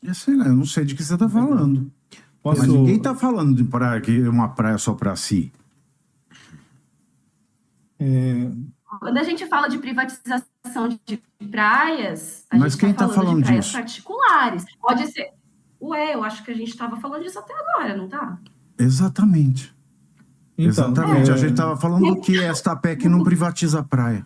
Eu não sei de que você está falando. Posso... Mas ninguém está falando de praia, que é uma praia só para si. Quando a gente fala de privatização de praias, Mas quem está falando de praias disso? particulares. Pode ser... Ué, eu acho que a gente estava falando disso até agora, não tá? Exatamente. Então, Exatamente. A gente estava falando do que esta PEC não privatiza a praia.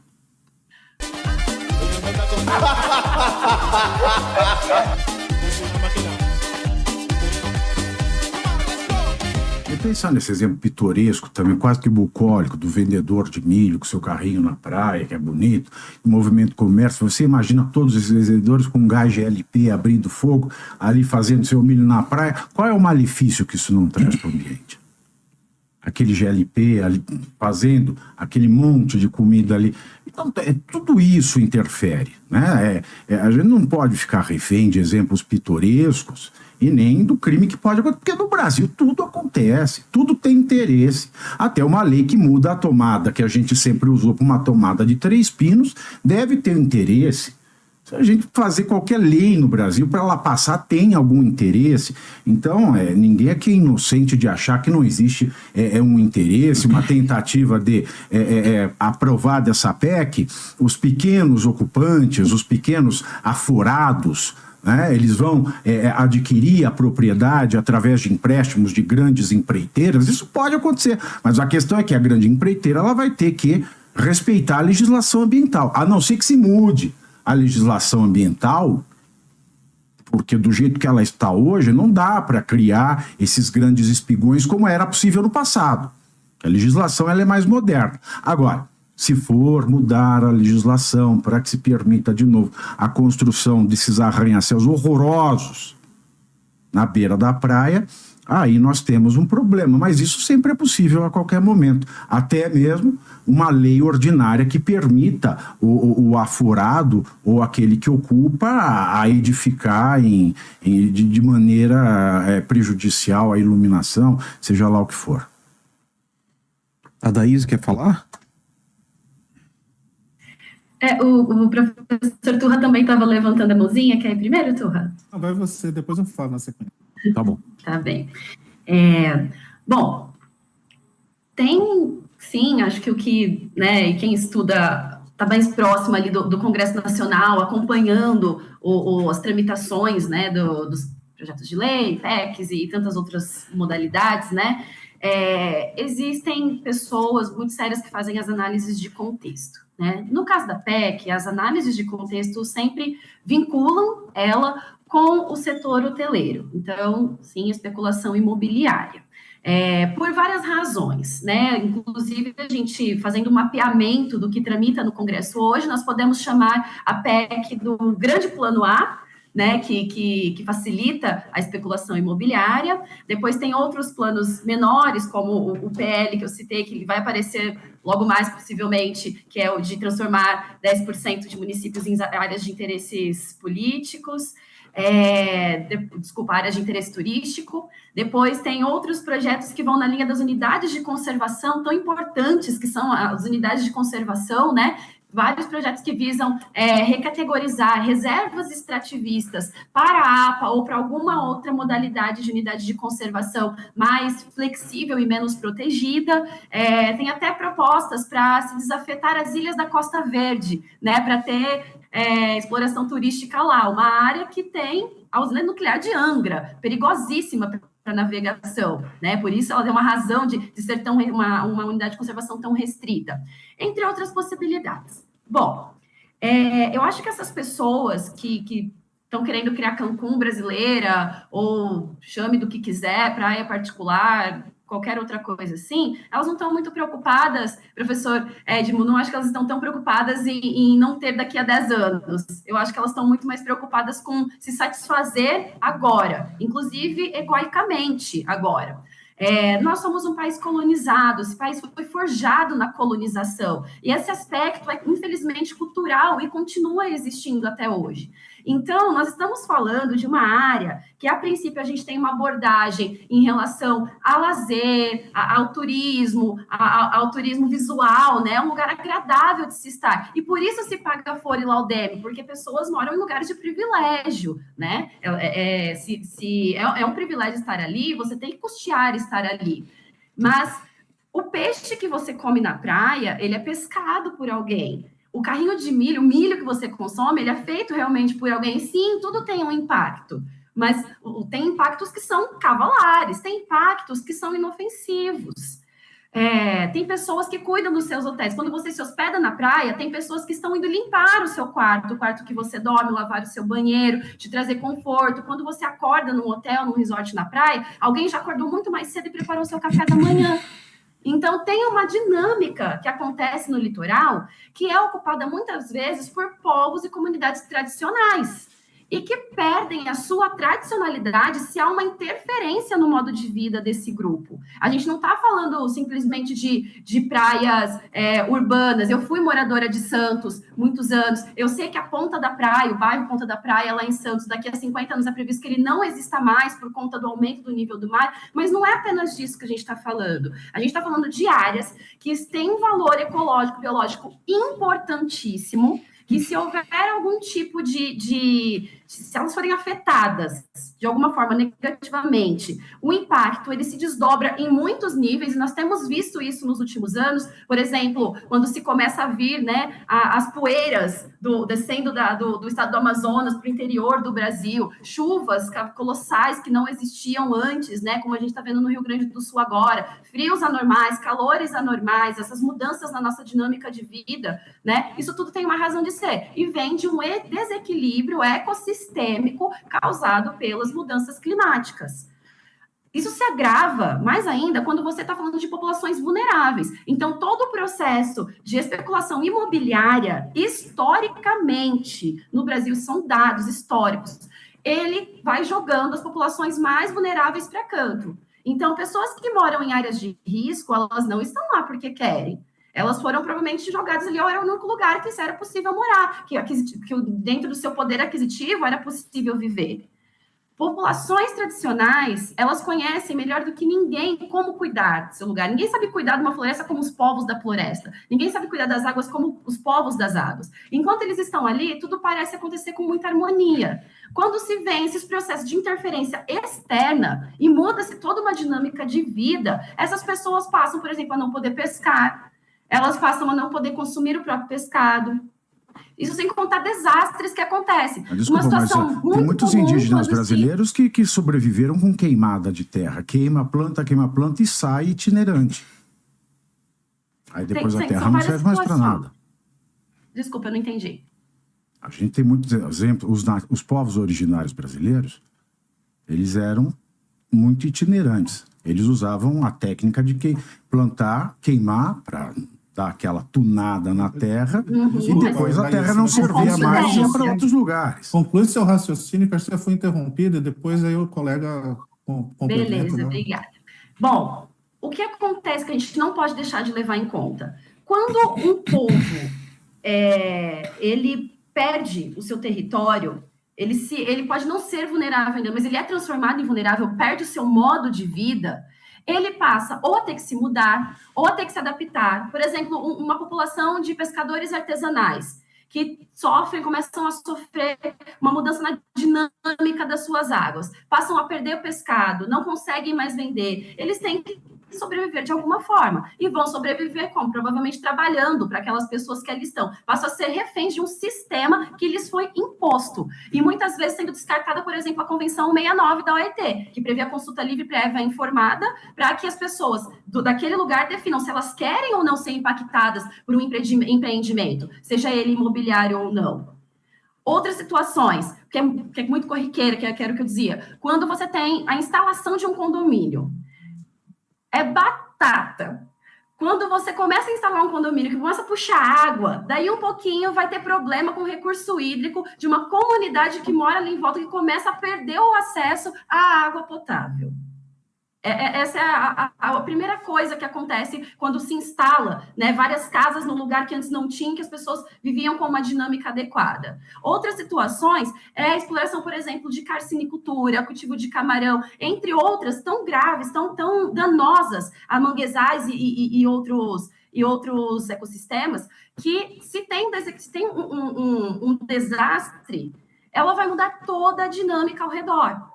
E pensar nesse exemplo pitoresco também, quase que bucólico, do vendedor de milho com seu carrinho na praia, que é bonito, o movimento comércio, você imagina todos esses vendedores com gás GLP abrindo fogo, ali fazendo seu milho na praia, qual é o malefício que isso não traz para o ambiente? Aquele GLP ali fazendo aquele monte de comida ali. Então, tudo isso interfere, né? A gente não pode ficar refém de exemplos pitorescos e nem do crime que pode acontecer, porque no Brasil tudo acontece, tudo tem interesse. Até uma lei que muda a tomada, que a gente sempre usou para uma tomada de 3 pinos, deve ter interesse. Se a gente fazer qualquer lei no Brasil, para ela passar, tem algum interesse. Então, ninguém aqui é inocente de achar que não existe um interesse, uma tentativa de aprovar dessa PEC. Os pequenos ocupantes, os pequenos aforados, né, eles vão adquirir a propriedade através de empréstimos de grandes empreiteiras. Isso pode acontecer, mas a questão é que a grande empreiteira ela vai ter que respeitar a legislação ambiental, a não ser que se mude a legislação ambiental, porque do jeito que ela está hoje, não dá para criar esses grandes espigões como era possível no passado. A legislação ela é mais moderna. Agora, se for mudar a legislação para que se permita de novo a construção desses arranha-céus horrorosos na beira da praia, aí nós temos um problema, mas isso sempre é possível a qualquer momento, até mesmo uma lei ordinária que permita o aforado ou aquele que ocupa a edificar de maneira prejudicial à iluminação, seja lá o que for. A Daís quer falar? O professor Turra também estava levantando a mãozinha. Quer ir primeiro, Turra? Não, vai você, depois eu falo na sequência. Tá bom. Tá bem. Bom, tem, sim, acho que o que, né, quem estuda está mais próximo ali do Congresso Nacional, acompanhando as tramitações, né, dos projetos de lei, PECs e tantas outras modalidades, né, existem pessoas muito sérias que fazem as análises de contexto, né? No caso da PEC, as análises de contexto sempre vinculam ela com o setor hoteleiro. Então, sim, especulação imobiliária. Por várias razões, né? Inclusive, a gente fazendo um mapeamento do que tramita no Congresso hoje, nós podemos chamar a PEC do Grande Plano A, né, que facilita a especulação imobiliária. Depois tem outros planos menores, como o PL que eu citei, que vai aparecer logo mais, possivelmente, que é o de transformar 10% de municípios em áreas de interesses políticos, áreas de interesse turístico. Depois tem outros projetos que vão na linha das unidades de conservação, tão importantes que são as unidades de conservação, né? Vários projetos que visam recategorizar reservas extrativistas para a APA ou para alguma outra modalidade de unidade de conservação mais flexível e menos protegida. Tem até propostas para se desafetar as ilhas da Costa Verde, né, para ter exploração turística lá, uma área que tem a usina nuclear de Angra, perigosíssima para navegação, né? Por isso ela tem uma razão de ser uma unidade de conservação tão restrita, entre outras possibilidades. Bom, eu acho que essas pessoas que estão querendo criar Cancún brasileira, ou chame do que quiser, praia particular, qualquer outra coisa assim, elas não estão muito preocupadas, professor Edmo, não acho que elas estão tão preocupadas em não ter daqui a 10 anos. Eu acho que elas estão muito mais preocupadas com se satisfazer agora, inclusive egoicamente agora. Nós somos um país colonizado, esse país foi forjado na colonização, e esse aspecto é, infelizmente, cultural e continua existindo até hoje. Então, nós estamos falando de uma área que, a princípio, a gente tem uma abordagem em relação ao lazer, ao turismo, ao turismo visual, né? Um lugar agradável de se estar. E por isso se paga Fora e Laudeme, porque pessoas moram em lugares de privilégio, né? É um privilégio estar ali, você tem que custear estar ali. Mas o peixe que você come na praia, ele é pescado por alguém. O carrinho de milho, o milho que você consome, ele é feito realmente por alguém. Sim, tudo tem um impacto, mas tem impactos que são cavalares, tem impactos que são inofensivos. Tem pessoas que cuidam dos seus hotéis. Quando você se hospeda na praia, tem pessoas que estão indo limpar o seu quarto, o quarto que você dorme, lavar o seu banheiro, te trazer conforto. Quando você acorda num hotel, num resort na praia, alguém já acordou muito mais cedo e preparou o seu café da manhã. Então, tem uma dinâmica que acontece no litoral que é ocupada muitas vezes por povos e comunidades tradicionais e que perdem a sua tradicionalidade se há uma interferência no modo de vida desse grupo. A gente não está falando simplesmente de praias urbanas. Eu fui moradora de Santos muitos anos. Eu sei que a Ponta da Praia, o bairro Ponta da Praia, lá em Santos, daqui a 50 anos é previsto que ele não exista mais por conta do aumento do nível do mar, mas não é apenas disso que a gente está falando. A gente está falando de áreas que têm um valor ecológico, biológico importantíssimo, que se houver algum tipo se elas forem afetadas de alguma forma negativamente, o impacto ele se desdobra em muitos níveis, e nós temos visto isso nos últimos anos. Por exemplo, quando se começa a vir, né, as poeiras descendo do estado do Amazonas para o interior do Brasil, chuvas colossais que não existiam antes, né, como a gente está vendo no Rio Grande do Sul agora, frios anormais, calores anormais, essas mudanças na nossa dinâmica de vida, né, isso tudo tem uma razão de ser, e vem de um desequilíbrio ecossistêmico causado pelas mudanças climáticas. Isso se agrava mais ainda quando você está falando de populações vulneráveis. Então, todo o processo de especulação imobiliária, historicamente, no Brasil, são dados históricos, ele vai jogando as populações mais vulneráveis para canto. Então, pessoas que moram em áreas de risco, elas não estão lá porque querem. Elas foram provavelmente jogadas ali, ou era o único lugar que era possível morar, que dentro do seu poder aquisitivo era possível viver. Populações tradicionais, elas conhecem melhor do que ninguém como cuidar do seu lugar. Ninguém sabe cuidar de uma floresta como os povos da floresta. Ninguém sabe cuidar das águas como os povos das águas. Enquanto eles estão ali, tudo parece acontecer com muita harmonia. Quando se vê esses processos de interferência externa e muda-se toda uma dinâmica de vida, essas pessoas passam, por exemplo, a não poder pescar, elas passam a não poder consumir o próprio pescado. Isso sem contar desastres que acontecem. Desculpa, mas tem muitos indígenas brasileiros que sobreviveram com queimada de terra. Queima a planta e sai itinerante. Aí depois a terra não serve mais para nada. Desculpa, eu não entendi. A gente tem muitos exemplos. Os povos originários brasileiros, eles eram muito itinerantes. Eles usavam a técnica de plantar, queimar, para dar aquela tunada na terra, e depois a terra não servia mais e ia para outros lugares. Conclui seu raciocínio, que você foi interrompido, e depois aí o colega complementa. Beleza, né? Obrigada. Bom, o que acontece que a gente não pode deixar de levar em conta? Quando um povo ele perde o seu território, ele pode não ser vulnerável ainda, mas ele é transformado em vulnerável, perde o seu modo de vida, ele passa ou a ter que se mudar, ou a ter que se adaptar. Por exemplo, uma população de pescadores artesanais que começam a sofrer uma mudança na dinâmica das suas águas, passam a perder o pescado, não conseguem mais vender, eles têm que sobreviver de alguma forma, e vão sobreviver como? Provavelmente trabalhando para aquelas pessoas que ali estão, passam a ser reféns de um sistema que lhes foi imposto, e muitas vezes sendo descartada, por exemplo, a Convenção 69 da OIT, que prevê a consulta livre prévia informada, para que as pessoas daquele lugar definam se elas querem ou não ser impactadas por um empreendimento, seja ele imobiliário ou não. Outras situações, que é muito corriqueira, que era o que eu dizia, quando você tem a instalação de um condomínio, é batata. Quando você começa a instalar um condomínio, que começa a puxar água, daí um pouquinho vai ter problema com o recurso hídrico de uma comunidade que mora ali em volta, que começa a perder o acesso à água potável. Essa é a primeira coisa que acontece quando se instala, né, várias casas no lugar que antes não tinha, que as pessoas viviam com uma dinâmica adequada. Outras situações é a exploração, por exemplo, de carcinicultura, cultivo de camarão, entre outras tão graves, tão danosas a manguezais e outros ecossistemas, que se tem um desastre, ela vai mudar toda a dinâmica ao redor.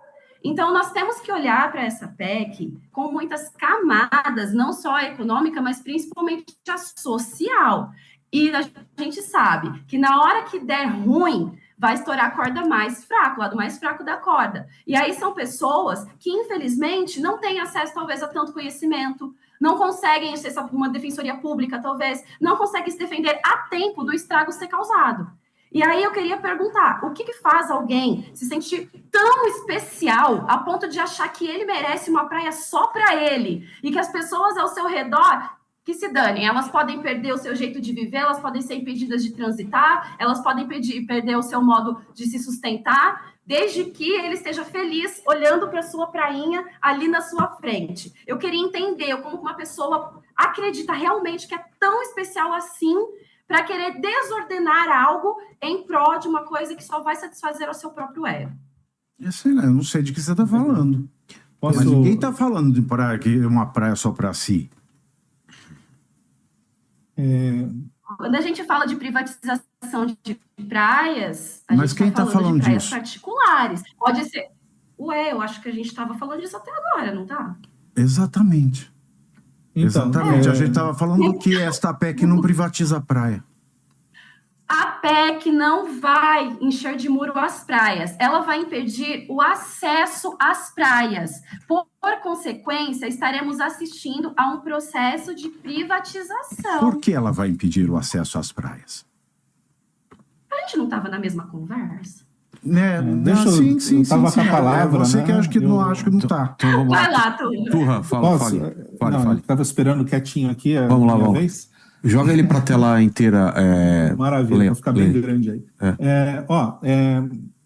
Então, nós temos que olhar para essa PEC com muitas camadas, não só a econômica, mas principalmente a social. E a gente sabe que na hora que der ruim, vai estourar a corda mais fraca, o lado mais fraco da corda. E aí são pessoas que, infelizmente, não têm acesso, talvez, a tanto conhecimento, não conseguem acessar uma defensoria pública, talvez, não conseguem se defender a tempo do estrago ser causado. E aí eu queria perguntar, o que faz alguém se sentir tão especial a ponto de achar que ele merece uma praia só para ele e que as pessoas ao seu redor que se danem, elas podem perder o seu jeito de viver, elas podem ser impedidas de transitar, elas podem perder o seu modo de se sustentar, desde que ele esteja feliz olhando para a sua prainha ali na sua frente. Eu queria entender como uma pessoa acredita realmente que é tão especial assim para querer desordenar algo em prol de uma coisa que só vai satisfazer ao seu próprio ego. Eu não sei de que você está falando. Mas ninguém está falando de praia, que é uma praia só para si. Quando a gente fala de privatização de praias, mas quem está falando de praias disso? Particulares. Pode ser. Eu acho que a gente estava falando disso até agora, não tá? Exatamente. Então, Exatamente. A gente estava falando que esta PEC não privatiza a praia. A PEC não vai encher de muro as praias, ela vai impedir o acesso às praias. Por consequência, estaremos assistindo a um processo de privatização. Por que ela vai impedir o acesso às praias? A gente não estava na mesma conversa? Sim. Tava com a palavra, você né? que acha que não acha que não tá. Então vamos lá. Vai lá, Turra. Turra, Posso? fale. Estava esperando quietinho aqui. Vamos lá, minha vamos. vez. Joga ele pra tela inteira. Maravilha, vai ficar bem grande aí. É.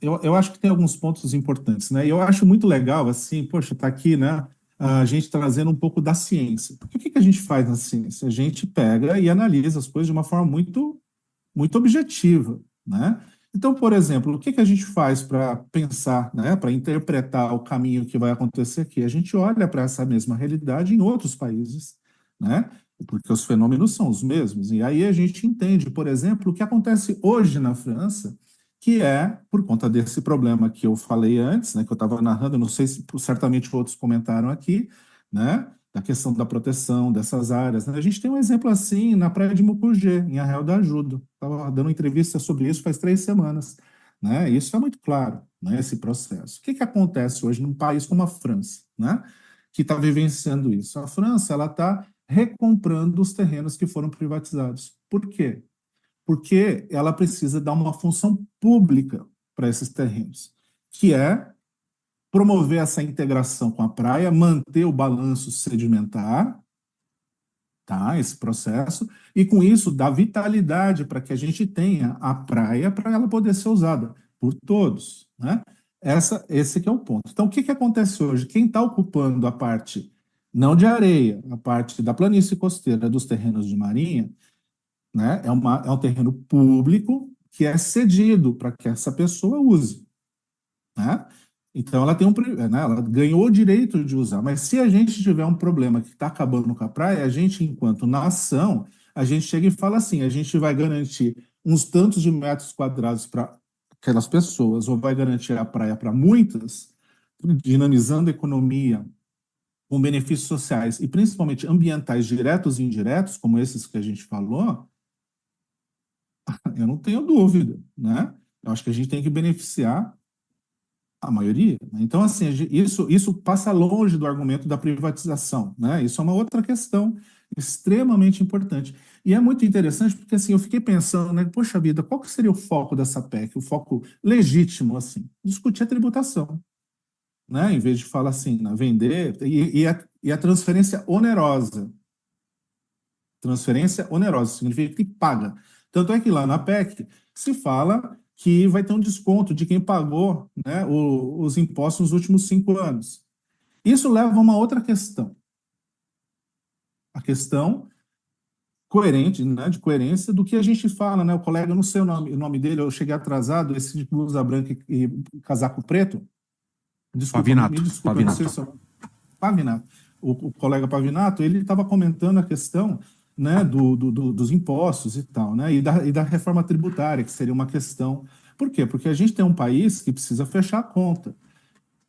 Eu acho que tem alguns pontos importantes, né? Eu acho muito legal, assim, poxa, tá aqui, né? A gente trazendo um pouco da ciência. O que a gente faz na ciência? A gente pega e analisa as coisas de uma forma muito, muito objetiva, né? Então, por exemplo, o que a gente faz para pensar, né, para interpretar o caminho que vai acontecer aqui? A gente olha para essa mesma realidade em outros países, né? Porque os fenômenos são os mesmos. E aí a gente entende, por exemplo, o que acontece hoje na França, que é por conta desse problema que eu falei antes, né, que eu estava narrando, não sei se certamente outros comentaram aqui, né, da questão da proteção dessas áreas. Né? A gente tem um exemplo assim na praia de Mucugê, em Arraial do Ajuda. Estava dando entrevista sobre isso faz 3 semanas. Né? Isso é muito claro, né, esse processo. O que acontece hoje num país como a França, né, que está vivenciando isso? A França está recomprando os terrenos que foram privatizados. Por quê? Porque ela precisa dar uma função pública para esses terrenos, que é promover essa integração com a praia, manter o balanço sedimentar, tá, esse processo, e com isso dar vitalidade para que a gente tenha a praia para ela poder ser usada por todos, né? Esse que é o ponto. Então, o que acontece hoje? Quem está ocupando a parte, não de areia, a parte da planície costeira dos terrenos de marinha, né, é um terreno público que é cedido para que essa pessoa use, né? Então, ela ela ganhou o direito de usar, mas se a gente tiver um problema que está acabando com a praia, a gente, enquanto nação, a gente chega e fala assim, a gente vai garantir uns tantos de metros quadrados para aquelas pessoas, ou vai garantir a praia para muitas, dinamizando a economia, com benefícios sociais e principalmente ambientais diretos e indiretos, como esses que a gente falou, eu não tenho dúvida, né? Eu acho que a gente tem que beneficiar a maioria. Né? Então, assim, isso passa longe do argumento da privatização, né? Isso é uma outra questão extremamente importante. E é muito interessante porque, assim, eu fiquei pensando, né? Poxa vida, qual que seria o foco dessa PEC? O foco legítimo, assim, discutir a tributação, né? Em vez de falar assim, vender e a transferência onerosa. Transferência onerosa significa que paga. Tanto é que lá na PEC se fala que vai ter um desconto de quem pagou, né, os impostos nos últimos 5 anos. Isso leva a uma outra questão. A questão coerente, né, de coerência do que a gente fala, né? O colega, eu não sei o nome dele, eu cheguei atrasado, esse de blusa branca e casaco preto. Desculpa, Pavinato, me desculpa, eu não sei o seu nome. Pavinato. O colega Pavinato, ele estava comentando a questão, né, dos impostos e tal, né, e da reforma tributária, que seria uma questão. Por quê? Porque a gente tem um país que precisa fechar a conta,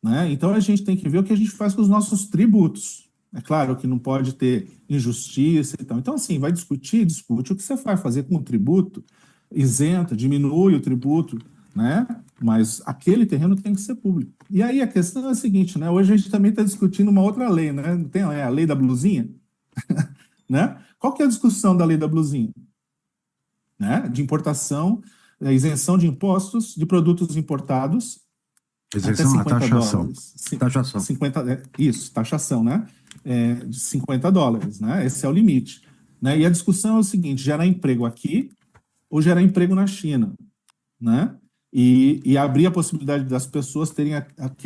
né? Então a gente tem que ver o que a gente faz com os nossos tributos. É claro que não pode ter injustiça e tal. Então, assim, vai discute o que você vai fazer com o tributo, isenta, diminui o tributo, né? Mas aquele terreno tem que ser público. E aí a questão é a seguinte, né? Hoje a gente também está discutindo uma outra lei, né? Tem a lei da blusinha, né? Qual que é a discussão da lei da blusinha? Né? De importação, isenção de impostos de produtos importados até Isenção à 50 taxação. dólares. Taxação. 50, isso, taxação, né? De 50 dólares, né? Esse é o limite. Né? E a discussão é o seguinte: gerar emprego aqui ou gerar emprego na China, né? E abrir a possibilidade das pessoas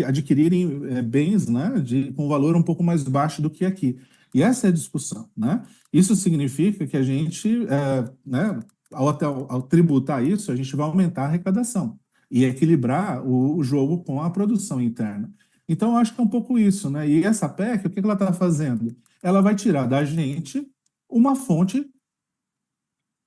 adquirirem bens, né, com valor um pouco mais baixo do que aqui. E essa é a discussão, né? Isso significa que a gente, né, ao tributar isso, a gente vai aumentar a arrecadação e equilibrar o jogo com a produção interna. Então, eu acho que é um pouco isso, né? E essa PEC, o que ela está fazendo? Ela vai tirar da gente uma fonte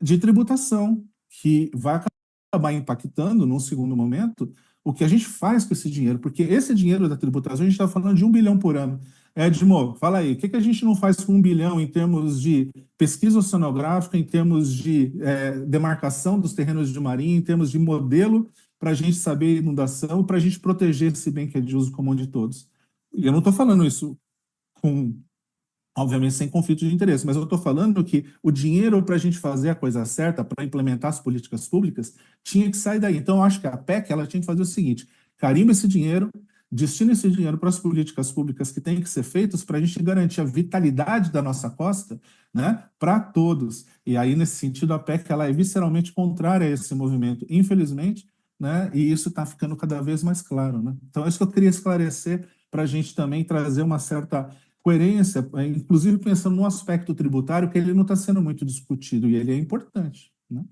de tributação que vai acabar impactando, num segundo momento, o que a gente faz com esse dinheiro, porque esse dinheiro da tributação, a gente está falando de 1 bilhão por ano. Edmo, fala aí, o que a gente não faz com 1 bilhão em termos de pesquisa oceanográfica, em termos de demarcação dos terrenos de marinha, em termos de modelo para a gente saber inundação, para a gente proteger esse bem que é de uso comum de todos. E eu não estou falando isso com... obviamente sem conflito de interesse, mas eu estou falando que o dinheiro para a gente fazer a coisa certa, para implementar as políticas públicas, tinha que sair daí. Então, eu acho que a PEC ela tinha que fazer o seguinte: carimba esse dinheiro, destina esse dinheiro para as políticas públicas que têm que ser feitas para a gente garantir a vitalidade da nossa costa, né, para todos. E aí, nesse sentido, a PEC ela é visceralmente contrária a esse movimento, infelizmente, né, e isso está ficando cada vez mais claro, né? Então, é isso que eu queria esclarecer para a gente também trazer uma certa coerência, inclusive pensando no aspecto tributário, que ele não está sendo muito discutido e ele é importante, né?